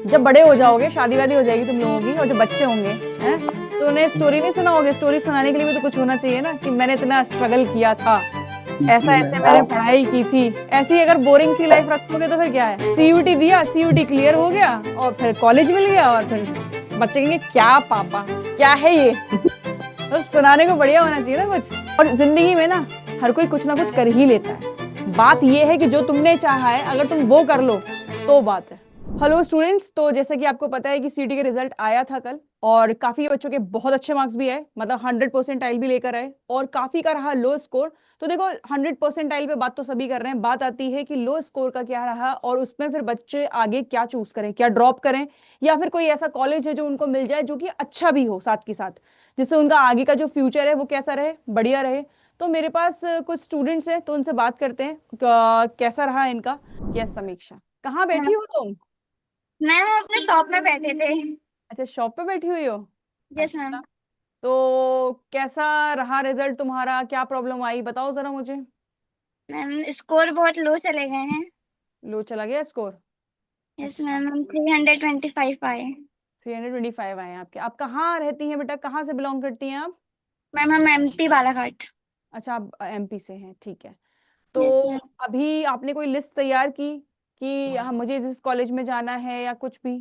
जब बड़े हो जाओगे, शादी वादी हो जाएगी तुम लोगों की, और जब बच्चे होंगे हैं, तो उन्हें स्टोरी नहीं सुनाओगे? स्टोरी सुनाने के लिए भी तो कुछ होना चाहिए ना, कि मैंने इतना स्ट्रगल किया था, ऐसा जी ऐसे मैम। मैंने पढ़ाई की थी। ऐसी अगर बोरिंग सी लाइफ रखोगे तो फिर क्या है? सीयूटी दिया, सीयूटी क्लियर हो गया, और फिर कॉलेज मिल गया, और फिर बच्चे कहेंगे क्या पापा, क्या है ये? तो सुनाने को बढ़िया होना चाहिए ना कुछ। और जिंदगी में ना हर कोई कुछ ना कुछ कर ही लेता है। बात ये है कि जो तुमने चाहा है अगर तुम वो कर लो तो बात है। हेलो स्टूडेंट्स, तो जैसे कि आपको पता है कि सीटी के रिजल्ट आया था कल, और काफी बच्चों के बहुत अच्छे मार्क्स भी आए, मतलब 100% भी लेकर आए, और काफी का रहा लो स्कोर। तो देखो 100% पे बात तो सभी कर रहे हैं, बात आती है कि लो स्कोर का क्या रहा, और उसमें फिर बच्चे आगे क्या चूज करें, क्या ड्रॉप करें, या फिर कोई ऐसा कॉलेज है जो उनको मिल जाए जो कि अच्छा भी हो साथ के साथ, जिससे उनका आगे का जो फ्यूचर है वो कैसा रहे, बढ़िया रहे। तो मेरे पास कुछ स्टूडेंट्स हैं, तो उनसे बात करते हैं कैसा रहा इनका। यस समीक्षा, कहाँ बैठी हो तुम? मैम हम अपने शॉप में बैठे थे। अच्छा, शॉप पे बैठी हुई हो। Yes ma'am. अच्छा, तो कैसा रहा रिजल्ट तुम्हारा, क्या प्रॉब्लम आई बताओ जरा मुझे। मैम स्कोर बहुत लो चले गए हैं। लो चला गया स्कोर? यस अच्छा, मैम, हम 325 आए। 325 आए हैं आपके। आप कहाँ रहती हैं बेटा, कहाँ से बिलोंग करती हैं आप? मैम हम एमपी बालाघाट। अच्छा, आप एमपी से हैं, ठीक है। तो यस मैम। अभी आपने कोई लिस्ट तैयार की कि हाँ मुझे इस कॉलेज में जाना है या कुछ भी?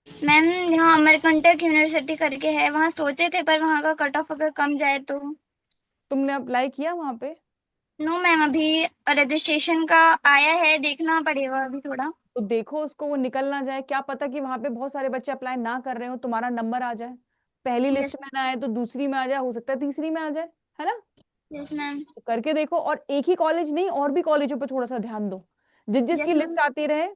मैम यहाँ अमरकंटक यूनिवर्सिटी करके है, वहाँ सोचे थे पर वहाँ का कट ऑफ अगर कम जाए तो। तुमने अप्लाई किया वहां पे? नो मैम, अभी रजिस्ट्रेशन का आया है, देखना पड़ेगा अभी थोड़ा। तो देखो उसको, वो निकल ना जाए, क्या पता कि वहां पे बहुत सारे बच्चे अप्लाई ना कर रहे हो, तुम्हारा नंबर आ जाए, पहली लिस्ट यस। में ना आए तो दूसरी में आ जाए, हो सकता है तीसरी में आ जाए, है ना? Yes ma'am. तो करके देखो, और एक ही कॉलेज नहीं, और भी कॉलेजों पे थोड़ा सा ध्यान दो, जिस जिसकी यस मैम। लिस्ट आती रहे।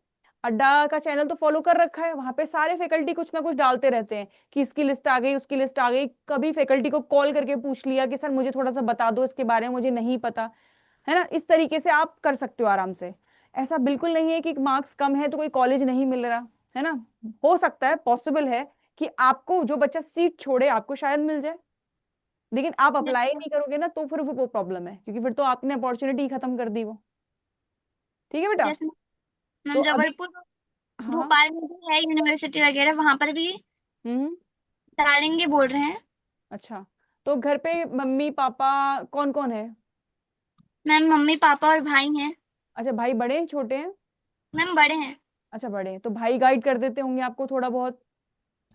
अड्डा का चैनल तो फॉलो कर रखा है, वहां पे सारे फैकल्टी कुछ ना कुछ डालते रहते हैं कि इसकी लिस्ट आ गई, उसकी लिस्ट आ गई। कभी फैकल्टी को कॉल करके पूछ लिया कि सर मुझे थोड़ा सा बता दो इसके बारे में, मुझे नहीं पता, है ना? इस तरीके से आप कर सकते हो आराम से। ऐसा बिल्कुल नहीं है कि मार्क्स कम है तो कोई कॉलेज नहीं मिल रहा, है ना? हो सकता है, पॉसिबल है कि आपको जो बच्चा सीट छोड़े आपको शायद मिल जाए, लेकिन आप यस अप्लाई नहीं करोगे ना, तो फिर वो प्रॉब्लम है, क्योंकि फिर तो आपने अपॉर्चुनिटी खत्म कर दी वो। ठीक है बेटा? यस तो मैम। अभी, जबलपुर हाँ, भोपाल में भी है यूनिवर्सिटी वगैरह, वहाँ पर भी हम्म, डालेंगे बोल रहे हैं। अच्छा। तो घर पे मम्मी पापा कौन कौन है? मैम मम्मी पापा और भाई हैं। अच्छा, भाई बड़े हैं छोटे हैं? मैम बड़े हैं। अच्छा, बड़े हैं, तो भाई गाइड कर देते होंगे आपको थोड़ा बहुत,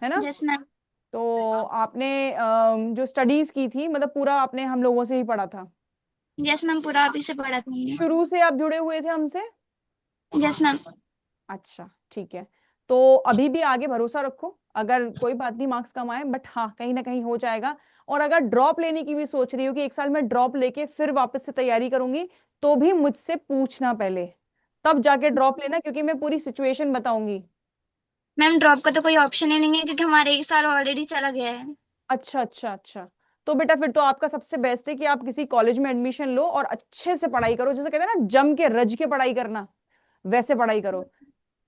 है ना? Yes ma'am. तो आपने जो स्टडीज की थी, मतलब पूरा आपने हम लोगों से ही पढ़ा था? यस मैम, पूरा अभी से पढ़ा था हमने। शुरू से आप जुड़े हुए थे हमसे? Yes ma'am. अच्छा, ठीक है। तो अभी भी आगे भरोसा रखो, अगर कोई बात नहीं मार्क्स कम आए, बट हाँ कहीं ना कहीं हो जाएगा। और अगर ड्रॉप लेने की भी सोच रही हो कि एक साल में ड्रॉप लेके फिर वापस से तैयारी करूंगी, तो भी मुझसे पूछना पहले, तब जाके ड्रॉप लेना, क्योंकि मैं पूरी सिचुएशन बताऊंगी। मैम ड्रॉप का तो कोई ऑप्शन ही नहीं है क्योंकि हमारे एक साल ऑलरेडी चला गया है। अच्छा अच्छा अच्छा। तो बेटा फिर तो आपका सबसे बेस्ट है कि आप किसी कॉलेज में एडमिशन लो और अच्छे से पढ़ाई करो, जैसे कहते हैं ना जम के रज के पढ़ाई करना, वैसे पढ़ाई करो,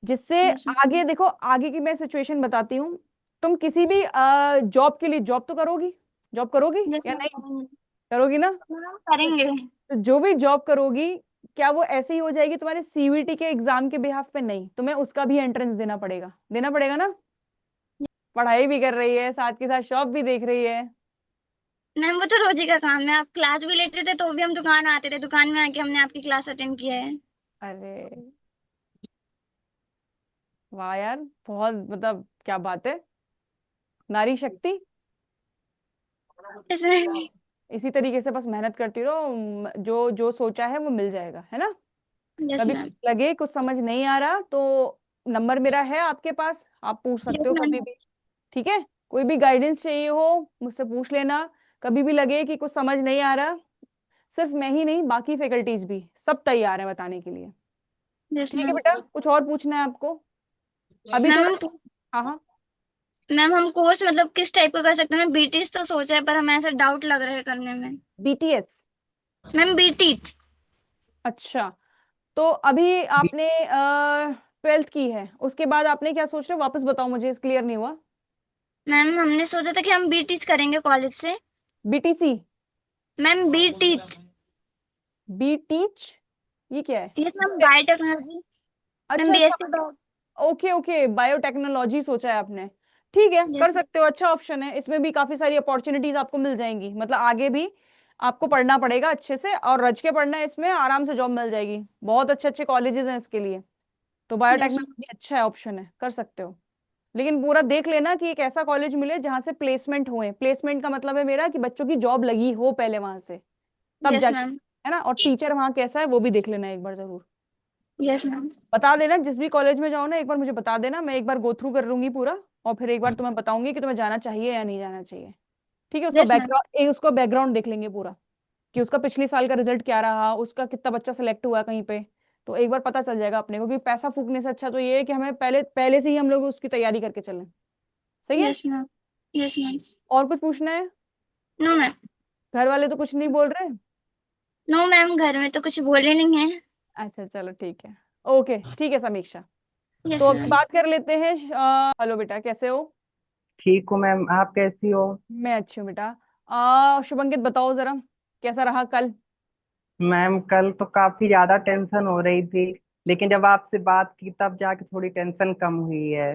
जिससे यस आगे देखो, आगे की मैं सिचुएशन बताती हूँ। तुम किसी भी जॉब के लिए, जॉब तो करोगी, जॉब करोगी यस या मैम नहीं? करेंगे। करोगी ना? मैम तो करेंगे। तो जो भी जॉब करोगी, क्या वो ऐसे ही हो जाएगी तुम्हारे सीयूईटी के एग्जाम के बिहाफ पे? नहीं, तुम्हें उसका भी एंट्रेंस देना पड़ेगा, देना पड़ेगा ना? पढ़ाई भी कर रही है, साथ के साथ शॉप भी देख रही है। मैम वो तो रोज ही का काम है, आप क्लास भी लेते थे तो भी हम दुकान आते थे, दुकान में आके हमने आपकी क्लास अटेंड किया है। अरे वाह यार, बहुत, मतलब क्या बात है, नारी शक्ति। Yes ma'am. इसी तरीके से बस मेहनत करती रहो, जो जो सोचा है वो मिल जाएगा, है ना? यस कभी मैम। कुछ लगे, कुछ समझ नहीं आ रहा, तो नंबर मेरा है आपके पास, आप पूछ सकते यस हो मैम। कभी भी। ठीक है? कोई भी गाइडेंस चाहिए हो मुझसे पूछ लेना, कभी भी लगे कि कुछ समझ नहीं आ रहा। सिर्फ मैं ही नहीं, बाकी फैकल्टीज भी सब तैयार है बताने के लिए। यस ठीक है मैम। बेटा, कुछ और पूछना है आपको? अभी तो मैम वैसे, हाँ हाँ। मैम हम कोर्स मतलब किस टाइप का कर सकते हैं? मैं बीटीज तो सोचा है पर हमें ऐसा डाउट लग रहा है करने में। बीटीएस? मैम बीटीज। अच्छा, तो अभी आपने 12th की है, उसके बाद आपने क्या सोच रहे हो, वापस बताओ मुझे, इस क्लियर नहीं हुआ। मैम हमने सोचा था कि हम बीटीज करेंगे कॉलेज से। बीटीसी? मैम बीटीज। बी टीच, ये क्या है? Yes ma'am, biotechnology. मैम अच्छा अच्छा, BSc bio. Okay okay, biotechnology सोचा है आपने। ठीक है, यस कर सकते हो, अच्छा ऑप्शन है। इसमें भी काफी सारी अपॉर्चुनिटीज आपको मिल जाएंगी, मतलब आगे भी आपको पढ़ना पड़ेगा अच्छे से और रच के पढ़ना है, इसमें आराम से जॉब मिल जाएगी। बहुत अच्छे अच्छे कॉलेजेस हैं इसके लिए। तो यस बायोटेक्नोलॉजी अच्छा है, ऑप्शन है, कर सकते हो। लेकिन पूरा देख लेना कि एक ऐसा कॉलेज मिले जहां से प्लेसमेंट हुए। प्लेसमेंट का मतलब है मेरा कि बच्चों की जॉब लगी हो पहले वहां से, तब यस जाके, मैम। है ना। और टीचर वहां कैसा है वो भी देख लेना एक बार जरूर। Yes ma'am. बता देना जिस भी कॉलेज में जाओ ना, एक बार मुझे बता देना, मैं एक बार गो थ्रू कर लूंगी पूरा। और फिर एक बार तुम्हें बताऊंगी कि तुम्हें जाना चाहिए या नहीं जाना चाहिए। ठीक है, उसका यस मैम। बैकग्राउंड, एक उसका बैकग्राउंड देख लेंगे पूरा, कि उसका पिछले साल का रिजल्ट क्या रहा, उसका कितना बच्चा सेलेक्ट हुआ कहीं पे। तो एक बार पता चल जाएगा अपने को, कि पैसा फूकने से अच्छा तो ये है कि हमें पहले पहले से ही हम लोग उसकी तैयारी करके चलें। सही है। Yes ma'am. Yes ma'am. और कुछ पूछना है? No ma'am. घर वाले तो कुछ नहीं बोल रहे? नो मैम, घर में तो कुछ बोले नहीं है। अच्छा चलो ठीक है। ओके ठीक है समीक्षा। तो यस अभी मैम। बात कर लेते हैं। हेलो बेटा, कैसे हो? ठीक हूँ मैम, आप कैसी हो? मैं अच्छी हूँ बेटा। शुभंकित बताओ जरा, कैसा रहा कल? मैम कल तो काफी ज्यादा टेंशन हो रही थी, लेकिन जब आपसे बात की तब जाके थोड़ी टेंशन कम हुई है।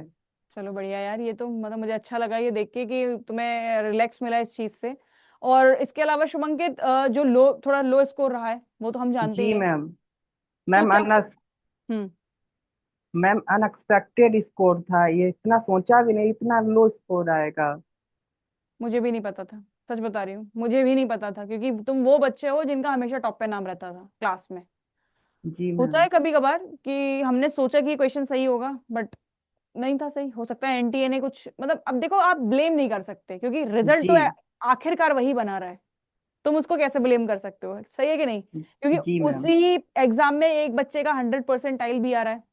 चलो बढ़िया यार, ये तो मतलब मुझे अच्छा लगा ये देख के कि तुम्हें रिलैक्स मिला इस चीज से। और इसके अलावा शुभंकित, जो थोड़ा लो स्कोर रहा है वो तो हम जानते ही जी हैं। मैम। तो मैम क्या अनस हम्म। मैम अनएक्सपेक्टेड स्कोर था ये, इतना सोचा भी नहीं इतना लो स्कोर आएगा। मुझे भी नहीं पता था, सच बता रही हूँ, मुझे भी नहीं पता था, क्योंकि तुम वो बच्चे हो जिनका हमेशा टॉप पे नाम रहता था क्लास में। जी होता मैम। है कभी कभार कि हमने सोचा कि क्वेश्चन सही होगा, बट नहीं था सही। हो सकता है एनटीए ने कुछ, मतलब अब देखो आप ब्लेम नहीं कर सकते, क्योंकि रिजल्ट जी। तो आखिरकार वही बना रहा है। तुम उसको कैसे ब्लेम कर सकते हो, सही है कि नहीं? क्योंकि जी मैम। उसी एग्जाम में एक बच्चे का 100% भी आ रहा है,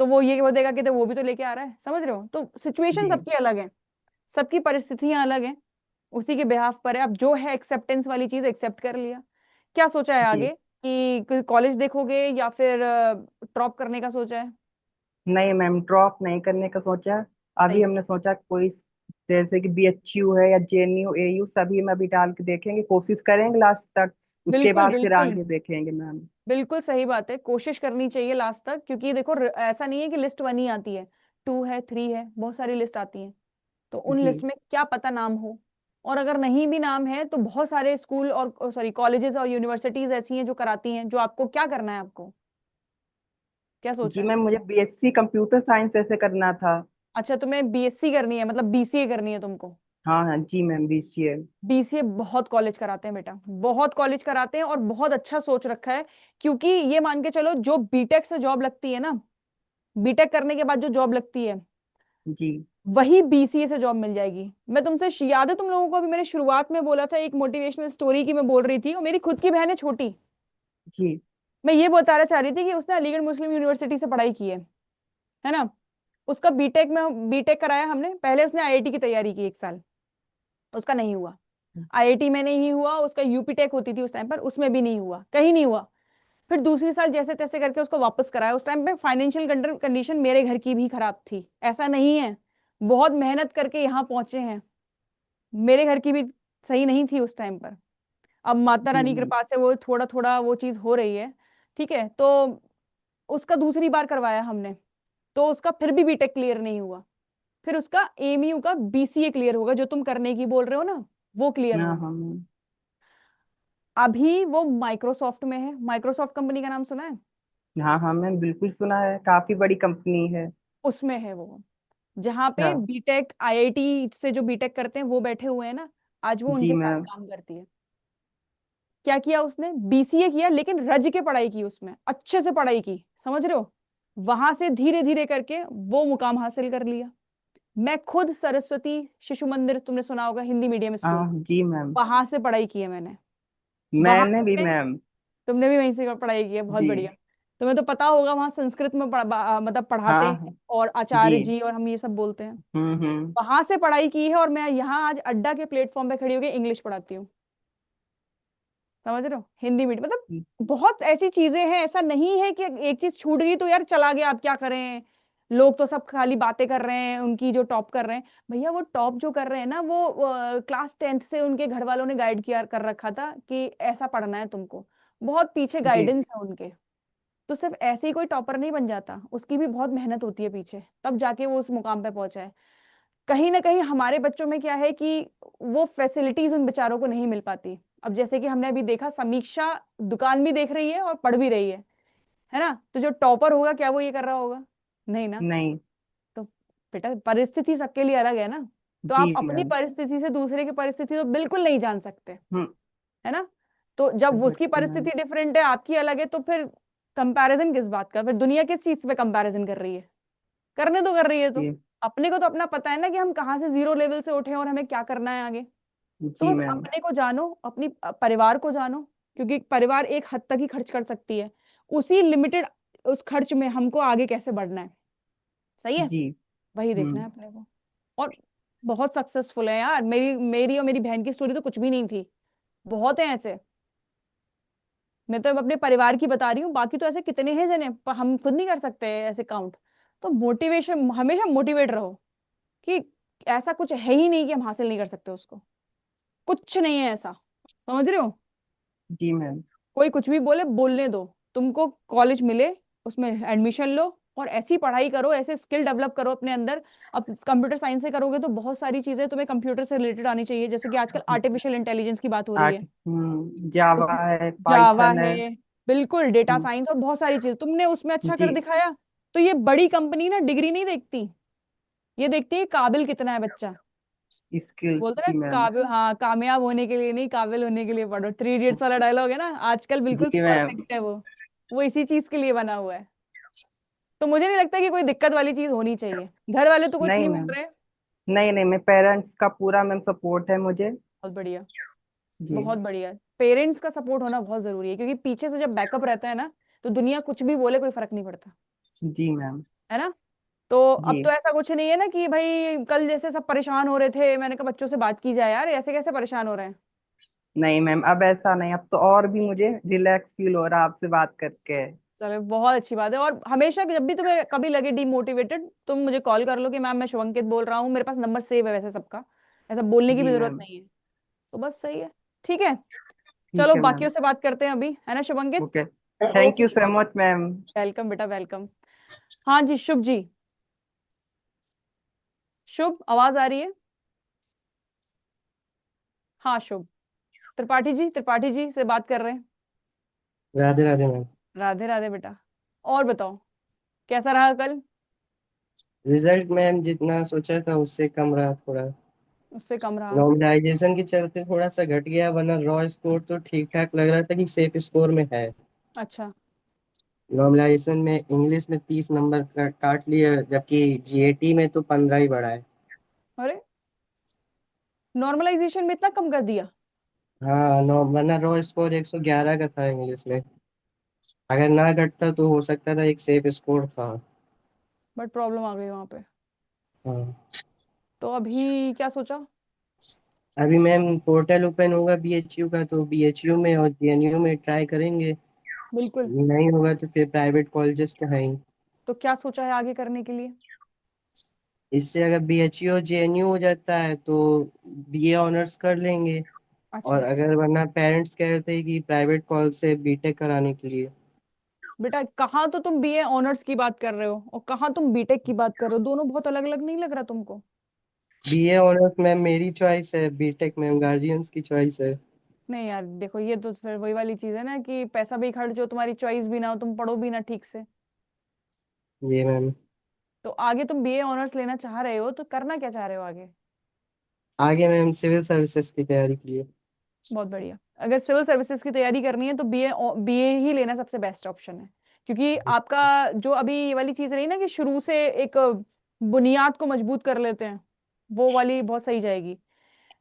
तो वो ये बोलेगा कि तो वो भी तो लेके आ रहा है, समझ रहे हो? तो सिचुएशन जी सबकी अलग है, सबकी परिस्थितियां अलग हैं। उसी के बिहाफ पर है। अब जो है एक्सेप्टेंस वाली चीज एक्सेप्ट कर लिया। क्या सोचा है जी। आगे, कि कॉलेज देखोगे या फिर ड्रॉप करने का सोचा है? नहीं मैम, ड्रॉप नहीं करने का सोचा। सही अभी है। हमने सोचा कोई, जैसे कि बीएचयू है या जेएनयू एयू, सभी में अभी डाल के देखेंगे, कोशिश करेंगे लास्ट तक। उसके बिल्कुल बाद फिर बिल्कुल, आगे देखेंगे मैम। बिल्कुल सही बात है, कोशिश करनी चाहिए लास्ट तक, क्योंकि देखो ऐसा नहीं है कि लिस्ट वन ही आती है, टू है, थ्री है, बहुत सारी लिस्ट आती है। तो उन लिस्ट जी। में क्या पता नाम हो। और अगर नहीं भी नाम है तो बहुत सारे स्कूल और सॉरी कॉलेजेस और यूनिवर्सिटीज ऐसी हैं जो कराती हैं। जो आपको क्या करना है, आपको क्या सोचा जी है? मैम, मुझे बीएससी कंप्यूटर साइंस ऐसे करना था। अच्छा, तुम्हें बीएससी करनी है, मतलब बीसीए करनी है तुमको? हाँ हाँ जी मैम, बीसीए। बीसीए बहुत कॉलेज कराते हैं बेटा, बहुत कॉलेज कराते हैं, और बहुत अच्छा सोच रखा है। क्योंकि ये मान के चलो, जो बीटेक से जॉब लगती है ना, बीटेक करने के बाद जो जॉब लगती है, जी। वही बीसीए से जॉब मिल जाएगी। मैं तुमसे याद है तुम लोगों को अभी मैंने शुरुआत में बोला था एक मोटिवेशनल स्टोरी की, मैं बोल रही थी, और मेरी खुद की बहन है छोटी। जी। मैं ये बताना चाह रही थी कि उसने अलीगढ़ मुस्लिम यूनिवर्सिटी से पढ़ाई की है ना। उसका बीटेक में बीटेक कराया हमने। पहले उसने आईआईटी की तैयारी की 1 साल, उसका नहीं हुआ। आईआईटी में नहीं हुआ, उसका यूपी टेक होती थी उस टाइम पर, उसमें भी नहीं हुआ, कहीं नहीं हुआ। फिर दूसरी साल जैसे तैसे करके उसको वापस कराया। उस टाइम पे फाइनेंशियल कंडीशन मेरे घर की भी खराब थी, ऐसा नहीं है, बहुत मेहनत करके यहाँ पहुंचे हैं। मेरे घर की भी सही नहीं थी उस टाइम पर। अब माता जी रानी की मैम। कृपा से वो थोड़ा थोड़ा वो चीज हो रही है। ठीक है, तो उसका दूसरी बार करवाया हमने, तो उसका फिर भी बीटेक क्लियर नहीं हुआ। फिर उसका एमयू का बीसीए क्लियर होगा, जो तुम करने की बोल रहे हो ना, वो क्लियर हाँ होगा। हाँ मैम। अभी वो माइक्रोसॉफ्ट में है। माइक्रोसॉफ्ट कंपनी का नाम सुना है? हाँ हाँ मैम, बिल्कुल सुना है, काफी बड़ी कंपनी है। उसमें है वो, जहाँ पे अच्छा। बीटेक आईआईटी से जो बीटेक करते हैं वो बैठे हुए हैं ना, आज वो जी उनके साथ मैम। काम करती है। क्या किया उसने? बीसीए किया, लेकिन रज के पढ़ाई की, उसमें अच्छे से पढ़ाई की, समझ रहे हो? वहां से धीरे धीरे करके वो मुकाम हासिल कर लिया। मैं खुद सरस्वती शिशु मंदिर, तुमने सुना होगा, हिंदी मीडियम स्कूल, हाँ जी मैम। वहां से पढ़ाई की है मैंने। वहां मैंने भी पे मैम। तुमने भी वहीं से पढ़ाई की है, बहुत जी। बढ़िया। तुम्हें तो पता होगा वहां संस्कृत में मतलब पढ़ाते हाँ हैं, हाँ। और आचार्य जी। जी और हम ये सब बोलते हैं। हम्म। वहां से पढ़ाई की है, और मैं यहाँ आज अड्डा के प्लेटफॉर्म पे खड़ी होकर इंग्लिश पढ़ाती हूँ। समझ रहे हो? हिंदी मीडियम, मतलब बहुत ऐसी चीजें हैं। ऐसा नहीं है कि एक चीज छूट गई तो यार चला गया, आप क्या करें। लोग तो सब खाली बातें कर रहे हैं उनकी, जो टॉप कर रहे हैं। भैया वो टॉप जो कर रहे हैं ना, वो क्लास 10th से उनके घर वालों ने गाइड किया कर रखा था कि ऐसा पढ़ना है तुमको। बहुत पीछे जी। गाइडेंस है उनके। तो सिर्फ ऐसे ही कोई टॉपर नहीं बन जाता, उसकी भी बहुत मेहनत होती है पीछे, तब जाके वो उस मुकाम पे पहुंचा है। कहीं ना कहीं हमारे बच्चों में क्या है कि वो फैसिलिटीज उन बेचारों को नहीं मिल पाती। अब जैसे कि हमने अभी देखा, समीक्षा दुकान भी देख रही है और पढ़ भी रही है ना? तो जो टॉपर होगा क्या वो ये कर रहा होगा? नहीं ना। नहीं। तो बेटा परिस्थिति सबके लिए अलग है ना, तो जी आप अपनी मैम। परिस्थिति से दूसरे की परिस्थिति तो बिल्कुल नहीं जान सकते, हम्म। है ना? तो जब उसकी एग्जैक्टली मैम। परिस्थिति डिफरेंट है, आपकी अलग है, तो फिर कंपैरिजन किस बात का? फिर दुनिया किस चीज पे कंपैरिजन कर रही है? करने तो कर रही है, तो जी। अपने को तो अपना पता है ना कि हम कहाँ से जीरो लेवल से उठे हैं और हमें क्या करना है आगे। तो जी बस मैम। अपने को जानो, अपनी परिवार को जानो, क्योंकि परिवार एक हद तक ही खर्च कर सकती है, उसी लिमिटेड उस खर्च में हमको आगे कैसे बढ़ना है। सही है, जी। वही देखना है अपने को। और बहुत सक्सेसफुल है यार, मेरी मेरी और मेरी बहन की स्टोरी तो कुछ भी नहीं थी, बहुत है ऐसे। मैं तो अपने परिवार की बता रही हूँ, बाकी तो ऐसे कितने हैं जने, पर हम खुद नहीं कर सकते ऐसे काउंट। तो मोटिवेशन, हमेशा मोटिवेट रहो कि ऐसा कुछ है ही नहीं कि हम हासिल नहीं कर सकते उसको, कुछ नहीं है ऐसा, समझ रहे हो? जी मैम। कोई कुछ भी बोले, बोलने दो। तुमको कॉलेज मिले, उसमें एडमिशन लो और ऐसी पढ़ाई करो, ऐसे स्किल डेवलप करो अपने अंदर। अब कंप्यूटर साइंस से करोगे तो बहुत सारी चीजें तुम्हें कंप्यूटर से रिलेटेड आनी चाहिए, जैसे कि आजकल आर्टिफिशियल इंटेलिजेंस की बात हो रही है, जावा उसमें है, जावा पाइथन है। है, बिल्कुल डेटा हम्म। साइंस और बहुत सारी चीज तुमने उसमें अच्छा जी। कर दिखाया। तो ये बड़ी कंपनी ना डिग्री नहीं देखती, ये देखती है काबिल कितना है बच्चा। स्किल्स। बोलते ना, जी मैम। काबिल, हाँ, कामयाब होने के लिए नहीं, काबिल होने के लिए पढ़ो। थ्री इडियट्स वाला डायलॉग है ना, आजकल बिल्कुल जी मैम। परफेक्ट है वो इसी चीज के लिए बना हुआ है। तो मुझे नहीं लगता कि कोई दिक्कत वाली चीज होनी चाहिए, घर वाले तो कुछ नहीं नहीं मैम। बोल रहे। नहीं नहीं, मैं पेरेंट्स का पूरा मैम सपोर्ट है मुझे। बहुत बढ़िया, जी। बहुत बढ़िया। पेरेंट्स का सपोर्ट होना बहुत जरूरी है, क्योंकि पीछे से जब बैकअप रहता है ना, तो दुनिया कुछ भी बोले कोई फर्क नहीं पड़ता, जी मैम। है ना? तो अब जी। तो ऐसा कुछ नहीं है ना कि भाई कल जैसे सब परेशान हो रहे थे, मैंने कहा बच्चों से बात की जाए यार, ऐसे कैसे परेशान हो रहे हैं। नहीं मैम, अब ऐसा नहीं, अब तो और भी मुझे रिलैक्स फील हो रहा है आपसे बात करके। चलो बहुत अच्छी बात है। और हमेशा जब भी तुम्हें कभी लगे डिमोटिवेटेड, तुम मुझे कॉल कर लो कि मैम मैं शुभंकित बोल रहा हूँ, मेरे पास नंबर सेव है वैसे सबका, ऐसा बोलने की भी जी जरूरत मैम। नहीं है। तो बस सही है, ठीक है। ठीक चलो है मैम। बाकियों से बात करते हैं अभी, है ना Shubhankit? Okay. Thank okay you so Shubhankit, much ma'am. Welcome बेटा, वेलकम। हाँ जी शुभ जी, शुभ आवाज आ रही है? हाँ शुभ, त्रिपाठी जी, त्रिपाठी जी से बात कर रहे हैं। राधे राधे मैम। राधे राधे बेटा। और बताओ, कैसा रहा कल? रिजल्ट मैम जितना सोचा था उससे कम रहा थोड़ा। उससे कम रहा? नॉर्मलाइजेशन के चलते थोड़ा सा घट गया, वरना रॉ स्कोर तो ठीक ठाक लग रहा था कि सेफ स्कोर में है। अच्छा। नॉर्मलाइजेशन में इंग्लिश में 30 नंबर काट लिए, जबकि जीएटी में तो 15 ही बढ़ा है। अरे, नॉर्मलाइजेशन में इतना कम कर दिया? हाँ, वरना रॉ स्कोर 111 का था इंग्लिश में। अगर ना घटता तो हो सकता था एक सेफ स्कोर था। बट प्रॉब्लम आ गई वहां पे। हाँ। तो अभी क्या सोचा? अभी मैम पोर्टल ओपन होगा बीएचयू का, तो बीएचयू में और जेएनयू में ट्राई करेंगे। बिल्कुल। नहीं होगा तो फिर प्राइवेट कॉलेजेस तो हैं ही। तो क्या सोचा है आगे करने के लिए? इससे अगर बीएचयू जेएनयू हो जाता है तो बीए ऑनर्स कर लेंगे। और अच्छा अगर वरना पेरेंट्स कह रहे थे कि प्राइवेट कॉलेज से बीटेक कराने के लिए। बेटा, कहाँ तो तुम बीए ऑनर्स की बात कर रहे हो और कहाँ तुम बीटेक की बात कर रहे हो, दोनों बहुत अलग अलग नहीं लग रहा तुमको? बीए ऑनर्स मैम मेरी चॉइस है, बीटेक मैम गार्जियंस की चॉइस है। नहीं यार देखो, ये तो फिर वही वाली चीज है ना कि पैसा भी खर्च हो, तुम्हारी चॉइस भी ना हो, तुम पढ़ो भी ना ठीक से। ये मैम। तो आगे तुम बीए ऑनर्स लेना चाह रहे हो तो करना क्या चाह रहे हो आगे? आगे मैम सिविल सर्विसेज की तैयारी की है। बहुत बढ़िया। अगर सिविल सर्विसेज की तैयारी करनी है तो बीए बीए ही लेना सबसे बेस्ट ऑप्शन है, क्योंकि आपका जो अभी ये वाली चीज रही ना कि शुरू से एक बुनियाद को मजबूत कर लेते हैं, वो वाली बहुत सही जाएगी।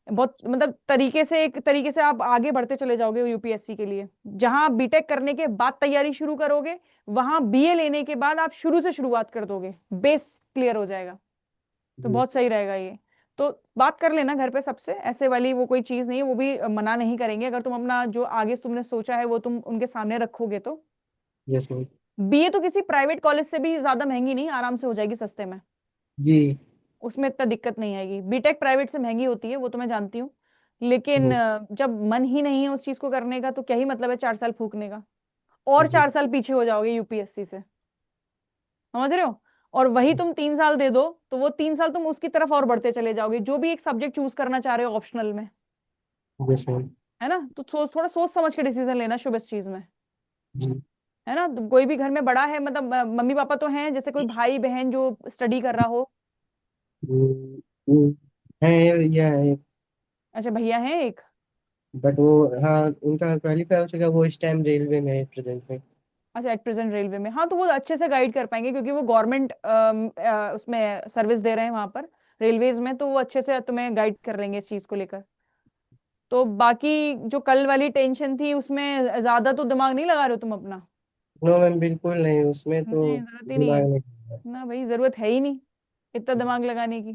बहुत मतलब तरीके से, एक तरीके से आप आगे बढ़ते चले जाओगे यूपीएससी के लिए। जहां आप बीटेक करने के बाद तैयारी शुरू करोगे, वहां बीए लेने के बाद आप शुरू से शुरुआत कर दोगे, बेस क्लियर हो जाएगा। तो जी। बहुत सही रहेगा ये। तो बात कर लेना घर पे सबसे, ऐसे वाली वो कोई चीज नहीं है, वो भी मना नहीं करेंगे अगर तुम अपना जो आगे तुमने सोचा है वो तुम उनके सामने रखोगे तो। Yes ma'am. बीए तो किसी प्राइवेट कॉलेज से भी ज्यादा महंगी नहीं, आराम से हो जाएगी सस्ते में, जी। उसमें इतना दिक्कत नहीं आएगी। बीटेक प्राइवेट से महंगी होती है वो तो मैं जानती हूँ, लेकिन हम्म। जब मन ही नहीं है उस चीज को करने का तो क्या ही मतलब है 4 साल फूकने का। और 4 साल पीछे हो जाओगे यूपीएससी से, समझ रहे हो? और वही तुम 3 साल दे दो तो वो 3 साल तुम उसकी तरफ और बढ़ते चले जाओगे, जो भी एक सब्जेक्ट चूज करना चाह रहे हो ऑप्शनल में, यस मैम। है ना? तो थोड़ा सोच समझ के डिसीजन लेना शुभ इस चीज में, जी। है ना? तो कोई भी घर में बड़ा है, मतलब मम्मी पापा तो हैं, जैसे कोई भाई बहन जो स्टडी कर रहा हो? हम्म, हम्म, है या है, अच्छा, भैया हैं एक। बट वो, हाँ उनका क्वालिफाई हो चुका, वो इस टाइम रेलवे में है प्रेजेंट में। अच्छा, एट प्रेजेंट रेलवे में, हाँ तो वो अच्छे से गाइड कर पाएंगे क्योंकि वो गवर्नमेंट उसमें सर्विस दे रहे हैं वहां पर, रेलवेज में, तो वो अच्छे से तुम्हें गाइड कर लेंगे इस चीज को लेकर। तो बाकी जो कल वाली टेंशन थी उसमें ज्यादा तो दिमाग नहीं लगा रहे हो तुम अपना? नो मैम, बिल्कुल नहीं, उसमें तो नहीं, जरूरत ही नहीं दिमाग है। नहीं। ना भाई, जरूरत है ही नहीं इतना दिमाग लगाने की।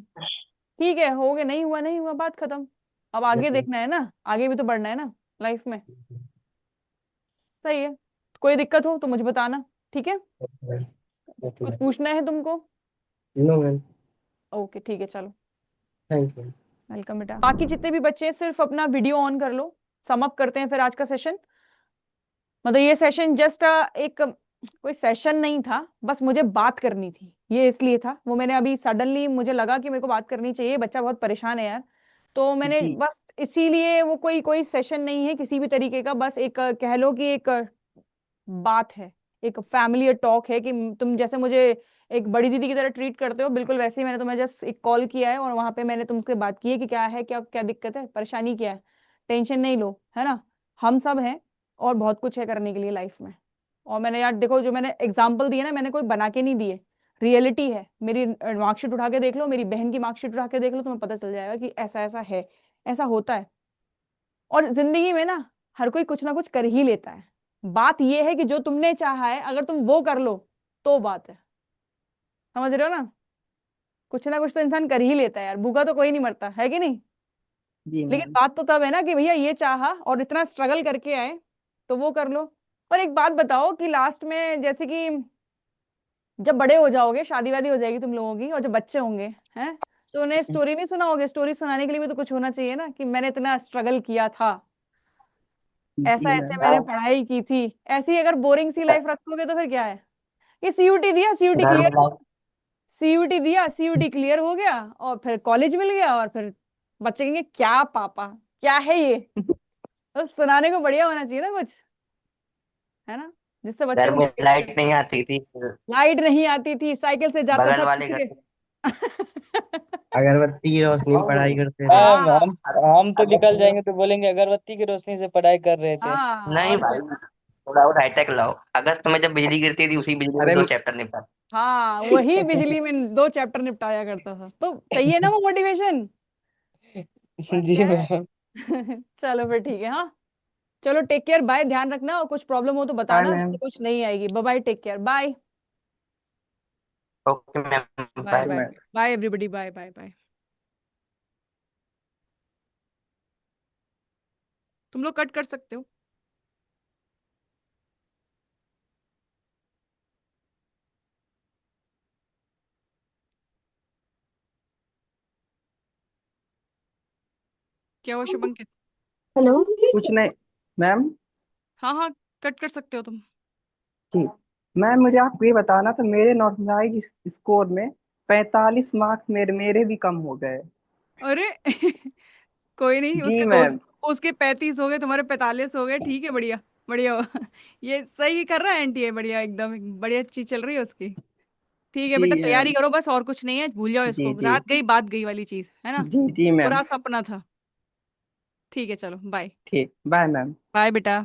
ठीक है, हो गया, नहीं हुआ नहीं हुआ, बात खत्म। अब आगे यस देखना है ना, आगे भी तो बढ़ना है ना लाइफ में। सही है, कोई दिक्कत हो तो मुझे बताना, ठीक है? मैम। ओके कुछ मैम। पूछना है तुमको? No ma'am. ओके, ठीक है, चलो। Thank you. वेलकम बेटा। बाकी जितने भी बच्चे हैं सिर्फ अपना वीडियो ऑन कर लो, सम अप करते हैं फिर आज का सेशन। मतलब ये सेशन जस्ट एक कोई सेशन नहीं था, बस मुझे बात करनी थी, ये इसलिए था। वो मैंने अभी सडनली मुझे लगा कि मेरे को बात करनी चाहिए, बच्चा बहुत परेशान है यार, तो मैंने जी बस इसीलिए, वो कोई कोई सेशन नहीं है किसी भी तरीके का, बस एक कह लो कि एक बात है, एक फैमिली टॉक है कि तुम जैसे मुझे एक बड़ी दीदी की तरह ट्रीट करते हो, बिल्कुल वैसे ही मैंने तुम्हें जस्ट एक कॉल किया है और वहां पे मैंने तुमसे बात की है कि क्या है, क्या क्या दिक्कत है, परेशानी क्या है। टेंशन नहीं लो, है ना? हम सब हैं और बहुत कुछ है करने के लिए लाइफ में। और मैंने यार देखो, जो मैंने एग्जाम्पल दिए ना, मैंने कोई बना के नहीं दिए, रियलिटी है। मेरी मार्कशीट उठा के देख लो, मेरी बहन की मार्कशीट उठा के देख लो, तुम्हें पता चल जाएगा कि ऐसा ऐसा है, ऐसा होता है। और जिंदगी में ना हर कोई कुछ ना कुछ कर ही लेता है। बात यह है कि जो तुमने चाहा है अगर तुम वो कर लो तो बात है, समझ रहे हो ना? कुछ ना कुछ तो इंसान कर ही लेता है यार, भूखा तो कोई नहीं मरता है कि नहीं? जी लेकिन मैम। बात तो तब है ना कि भैया ये चाहा और इतना स्ट्रगल करके आए तो वो कर लो। और एक बात बताओ कि लास्ट में जैसे कि जब बड़े हो जाओगे, शादी वादी हो जाएगी तुम लोगों की, और जब बच्चे होंगे हैं, तो उन्हें स्टोरी नहीं सुनाओगे? स्टोरी सुनाने के लिए भी तो कुछ होना चाहिए ना, कि मैंने इतना स्ट्रगल किया था, ऐसा जी ऐसे मैम। मैंने पढ़ाई की थी। ऐसी अगर बोरिंग सी लाइफ रखोगे तो फिर क्या है? ये सीयूटी दिया, सीयूटी क्लियर हो, सीयूटी दिया, सीयूटी क्लियर हो गया, और फिर कॉलेज मिल गया, और फिर बच्चे कहेंगे क्या पापा, क्या है ये? तो सुनाने को बढ़िया होना चाहिए ना कुछ, है ना? जिससे बच्चे घर को में motivate लाइट करे। नहीं आती थी, लाइट नहीं आती थी, साइकिल से जाता बगल था वाले घर दूसरे। से। अगरबत्ती की रोशनी में पढ़ाई करते थे। मैम हाँ हम तो निकल जाएंगे तो बोलेंगे अगरबत्ती की रोशनी से पढ़ाई कर रहे थे। हाँ, नहीं और भाई, क्या? थोड़ा और हाईटेक लाओ। अगस्त में जब बिजली गिरती थी, उसी बिजली में अरे 2 चैप्टर निपटा। हाँ, वही बिजली में 2 चैप्टर निपटाया करता था, तो चाहिए ना वो मोटिवेशन। बस जी क्या है। मैम। चलो फिर ठीक है, हाँ। चलो टेक केयर, बाय, ध्यान रखना, और कुछ प्रॉब्लम हो तो बाय बताना, मैम। कुछ नहीं आएगी। Bye bye, take care, bye. Okay ma'am, bye bye. Okay bye. Ma'am. Bye everybody, bye bye bye. तुम लोग कट कर सकते हो। क्या हुआ शुभंकित? हेलो। कुछ नहीं मैम। हाँ हाँ, कट कर सकते हो तुम। ठीक। मैम मुझे आपको ये बताना था, मेरे नॉर्मलाइज स्कोर में 45 मार्क्स मेरे मेरे भी कम हो गए। अरे कोई नहीं, जी उसके दो, मैम। उसके 35 हो गए, तुम्हारे 45 हो गए, ठीक है, बढ़िया। बढ़िया ये सही कर रहा है एनटीए, बढ़िया, एकदम बढ़िया चीज चल रही है उसकी। ठीक है जी बेटा, तैयारी मैम। करो बस, और कुछ नहीं है, भूल जाओ जी इसको, जी। रात गई बात गई वाली चीज है ना, जी जी मैम। पूरा सपना था। ठीक है, चलो बाय। ठीक, बाय मैम। बाय बेटा।